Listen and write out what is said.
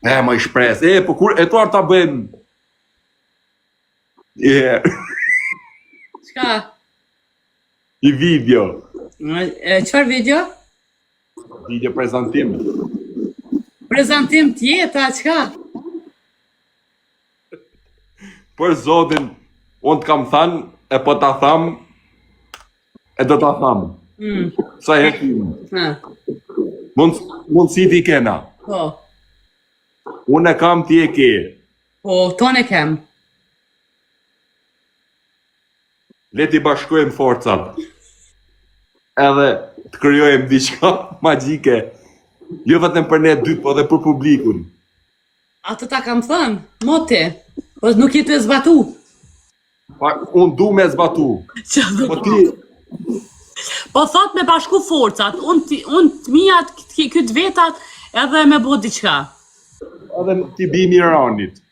Ma i shpres. Po kur e tuar ta bëjmë? Çka? I video. Çfarë video? Video prezantim. Prezantim tjeta, çka? Për zotin, unë të kam thanë, e po ta tham, e do ta tham. Sa e Ha. Mundësi ti kena. Po. Unë e kam, ti e ke. Po, tonë e kem. Le t'i bashkojmë forcat. Edhe të krijojmë diçka magjike. Jo vetëm për ne dy, po edhe për publikun. Atë ta kam thënë, moti. Po nuk jetu e zbatu. Unë du me zbatu. Po ti... Po thot me bashku forcat, unë të mijat, këtë vetat, edhe me bo diqka. Edhe ti bimi Iranit.